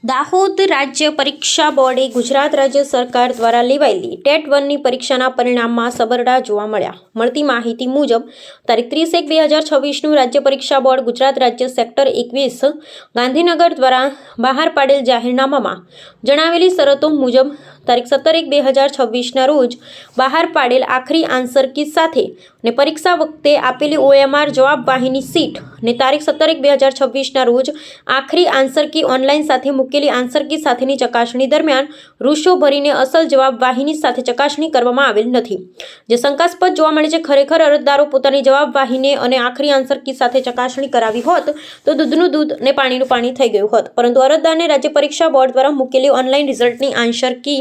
દાહોદ રાજ્ય પરીક્ષા બોર્ડે ગુજરાત રાજ્ય સરકાર દ્વારા લેવાયેલી ટેટ 1ની પરીક્ષાના પરિણામમાં સબરડા જોવા મળ્યા. મળતી માહિતી મુજબ તારીખ 30/1/2026નું રાજ્ય પરીક્ષા બોર્ડ ગુજરાત રાજ્ય સેક્ટર 21 ગાંધીનગર દ્વારા બહાર પાડેલ જાહેરનામામાં જણાવેલી શરતો મુજબ તારીખ 17/1/2026ના રોજ બહાર પાડેલ આખરી આન્સર કી સાથે ને પરીક્ષા વખતે આપેલી OMR જવાબવાહીની સીટ ને તારીખ 17/1/2026ના રોજ આખરી આન્સર કી ઓનલાઈન સાથે મૂકેલી આન્સર કી સાથેની ચકાસણી દરમિયાન રૂશો ભરીને અસલ જવાબવાહીની સાથે ચકાસણી કરવામાં આવેલ નથી, જે શંકાસ્પદ જોવા મળે છે. ખરેખર અરજદારો પોતાની જવાબવાહીને અને આખરી આન્સર કી સાથે ચકાસણી કરાવી હોત તો દૂધનું દૂધ અને પાણીનું પાણી થઈ ગયું હોત, પરંતુ અરજદારને રાજ્ય પરીક્ષા બોર્ડ દ્વારા મૂકેલી ઓનલાઈન રિઝલ્ટની આન્સર કી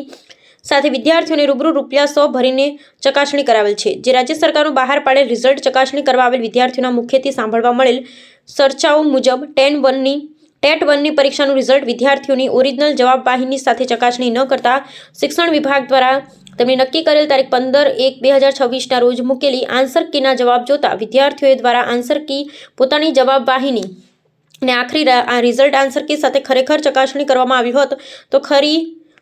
સાથે વિદ્યાર્થીઓને રૂબરૂ ₹100 ભરીને ચકાસણી કરાવેલ છે, જે રાજ્ય સરકારનું બહાર પાડેલ રિઝલ્ટ ચકાસણી કરવા આવેલ વિદ્યાર્થીઓના મુખ્યથી સાંભળવા મળેલ ચર્ચાઓ મુજબ ટેટ 1ની પરીક્ષાનું રિઝલ્ટ વિદ્યાર્થીઓની ઓરિજિનલ જવાબવાહીની સાથે ચકાસણી ન કરતા શિક્ષણ વિભાગ દ્વારા તેમણે નક્કી કરેલ તારીખ 15/1/2026ના રોજ મૂકેલી આન્સર કીના જવાબ જોતા વિદ્યાર્થીઓ દ્વારા આન્સર કી પોતાની જવાબવાહીની અને આખરી રિઝલ્ટ આન્સર કી સાથે ખરેખર ચકાસણી કરવામાં આવી હોત તો ખરી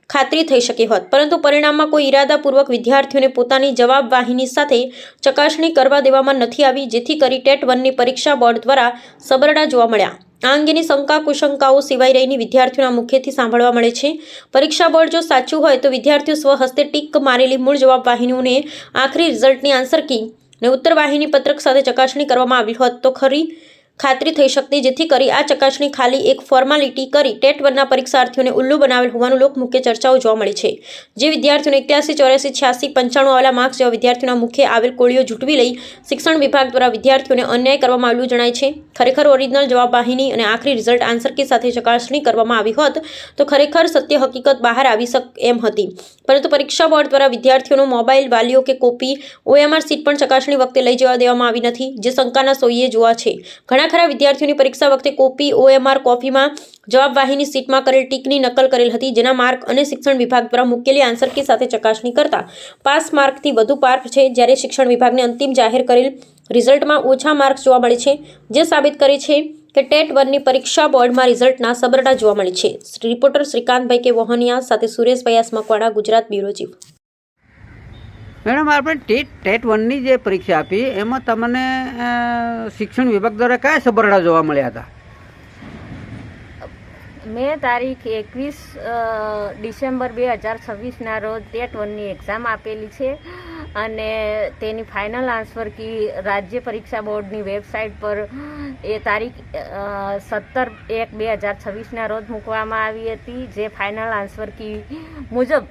ખાતરી થઈ શકી હોત, પરંતુ પરિણામમાં કોઈ ઇરાદાપૂર્વક વિદ્યાર્થીઓને પોતાની જવાબવાહીની સાથે ચકાસણી કરવા દેવામાં નથી આવી, જેથી કરી ટેટ 1ની પરીક્ષા બોર્ડ દ્વારા સબરડા જોવા મળ્યા. આ અંગેની શંકા કુશંકાઓ સિવાય રહીને વિદ્યાર્થીઓના મુખ્યથી સાંભળવા મળે છે. પરીક્ષા બોર્ડ જો સાચું હોય તો વિદ્યાર્થીઓ સ્વહસ્તે ટીક મારેલી મૂળ જવાબવાહીઓને આખરી રિઝલ્ટની આન્સર કી અને ઉત્તરવાહિની પત્રક સાથે ચકાસણી કરવામાં આવી હોત તો ખરી ખાતરી થઈ શકતી, જેથી કરી આ ચકાસણી ખાલી એક ફોર્માલિટી કરી ટેટ 1ના પરીક્ષાર્થીઓને ઉલ્લુ બનાવેલ હોવાનું લોકમુખ્ય ચર્ચાઓ જોવા મળી છે. જે વિદ્યાર્થીઓને 81, 84, 86, 95 આવેલા માર્ક્સ જેવા વિદ્યાર્થીઓના મુખ્ય આવેલ કોળીઓ ઝૂંટવી લઈ શિક્ષણ વિભાગ દ્વારા વિદ્યાર્થીઓને અન્યાય કરવામાં આવેલું જણાય છે. ખરેખર ઓરિજિનલ જવાબવાહીની અને આખરી રિઝલ્ટ આન્સર કી સાથે ચકાસણી કરવામાં આવી હોત તો ખરેખર સત્ય હકીકત બહાર આવી શકે એમ હતી, પરંતુ પરીક્ષા બોર્ડ દ્વારા વિદ્યાર્થીઓનો મોબાઈલ, વાલીઓ કે કોપી OMR સીટ પણ ચકાસણી વખતે લઈ જવા દેવામાં આવી નથી, જે શંકાના સોઈએ જોવા છે. ઘણા ખરા વિદ્યાર્થીઓની પરીક્ષા વખતે કોપી OMR કોપીમાં જવાબવાહીની સીટમાં કરેલ ટીકની નકલ કરેલ હતી, જેના માર્ક અને શિક્ષણ વિભાગ દ્વારા મૂકેલી આન્સર કી સાથે ચકાસણી કરતા પાસ માર્કથી વધુ માર્ક છે, જ્યારે શિક્ષણ વિભાગને અંતિમ જાહેર કરેલ રિઝલ્ટમાં ઓછા માર્ક્સ જોવા મળે છે, જે સાબિત કરે છે કે ટેટ 1ની પરીક્ષા બોર્ડમાં રિઝલ્ટના સબરડા જોવા મળે છે. રિપોર્ટર શ્રીકાંતભાઈ કે વહોનિયા સાથે Sureshbhai Makwana, Gujarat bureau chief. Madam, આપણે ટેટ 1ની જે પરીક્ષા આપી એમાં તમને શિક્ષણ વિભાગ દ્વારા કયા સબરડા જોવા મળ્યા હતા? મેં તારીખ 21 ડિસેમ્બર 2026ના રોજ ટેટ 1ની એક્ઝામ આપેલી છે અને તેની ફાઇનલ આન્સર કી રાજ્ય પરીક્ષા બોર્ડની વેબસાઇટ પર એ તારીખ 17/1/2026ના રોજ મૂકવામાં આવી હતી, જે ફાઇનલ આન્સર કી મુજબ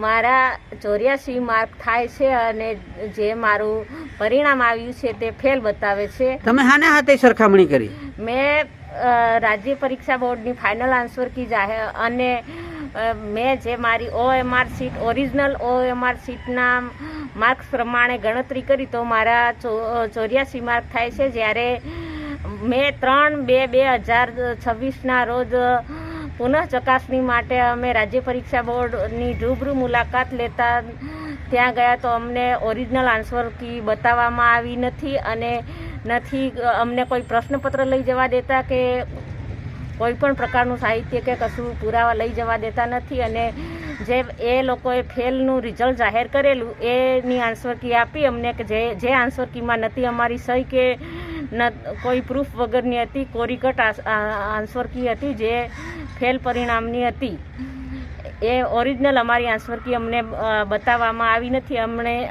મારા 84 માર્ક થાય છે અને જે મારું પરિણામ આવ્યું છે તે ફેલ બતાવે છે. તમે હાને હાથે સરખામણી કરી? મેં રાજ્ય પરીક્ષા બોર્ડની ફાઇનલ આન્સર કી જાહેર અને મેં જે મારી OMR સીટ ઓરિજિનલ OMR સીટના માર્ક્સ પ્રમાણે ગણતરી કરી તો મારા 84 માર્ક થાય છે, જ્યારે મેં 3/2/2026ના રોજ પુનઃ ચકાસણી માટે અમે રાજ્ય પરીક્ષા બોર્ડની રૂબરૂ મુલાકાત લેતા ત્યાં ગયા તો અમને ઓરિજિનલ આન્સર કી બતાવવામાં આવી નથી અને અમને કોઈ પ્રશ્નપત્ર લઈ જવા દેતા કે કોઈ પણ પ્રકારનું સાહિત્ય કે કશું પુરાવા લઈ જવા દેતા નથી, અને જે એ લોકોએ ફેલનું રિઝલ્ટ જાહેર કરેલું એની આન્સર કી આપી અમને કે જે આન્સર કીમાં નથી અમારી સહી કે કોઈ પ્રૂફ વગરની હતી, કોરીકટ આન્સર કી હતી જે ફેલ પરિણામની હતી. એ ઓરિજિનલ અમારી આન્સર કી અમને બતાવવામાં આવી નથી.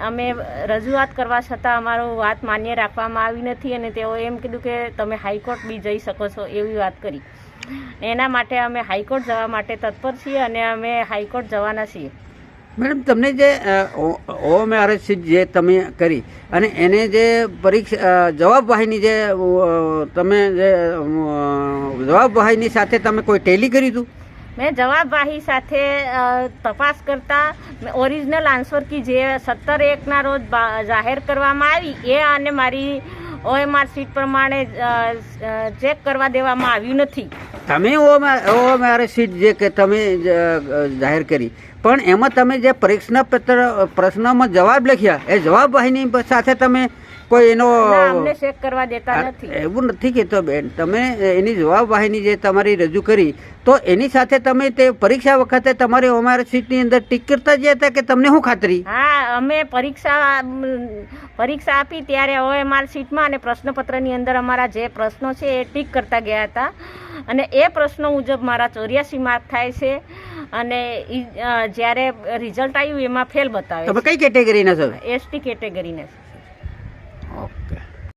અમે રજૂઆત કરવા છતાં અમારો વાત માન્ય રાખવામાં આવી નથી અને તેઓ એમ કીધું કે તમે હાઈકોર્ટ બી જઈ શકો છો એવી વાત કરી. એના માટે અમે હાઈકોર્ટ જવા માટે તત્પર છીએ અને અમે હાઈકોર્ટ જવાના છીએ. મેડમ, તમને જે OMR સીટ જે તમે કરી અને એને જે પરીક્ષા જવાબવાહીની જે તમે જે જવાબવાહીની સાથે તમે કોઈ ટેલી કર્યું હતું? મેં જવાબવાહી સાથે તપાસ કરતા ઓરિજિનલ આન્સર કી જે 17/1ના રોજ જાહેર કરવામાં આવી એ અને મારી OMR સીટ પ્રમાણે ચેક કરવા દેવામાં આવ્યું નથી. તમે OMR સીટ જે કે તમે જાહેર કરી પણ એમાં તમે જે પ્રશ્નમાં જવાબ લખ્યા એ જવાબવાહીની સાથે તમે કોઈ એનો ના, અમને ચેક કરવા દેતા નથી. એવું નથી કહેતો બેન, તમે એની જવાબવાહીની જે તમારી રજૂ કરી તો એની સાથે તમે તે પરીક્ષા વખતે તમારી ઓએમઆર શીટની અંદર ટીક કરતા જ હતા કે તમને શું ખાતરી? હા, અમે પરીક્ષા આપી ત્યારે OMR શીટમાં અને પ્રશ્નપત્રની અંદર અમારા જે પ્રશ્નો છે એ ટીક કરતા ગયા હતા અને એ પ્રશ્નો મુજબ મારા 84 માર્ક થાય છે અને જ્યારે રિઝલ્ટ આવ્યું એમાં ફેલ બતાવે. તમે કઈ કેટેગરીના છો? ST કેટેગરીના છે.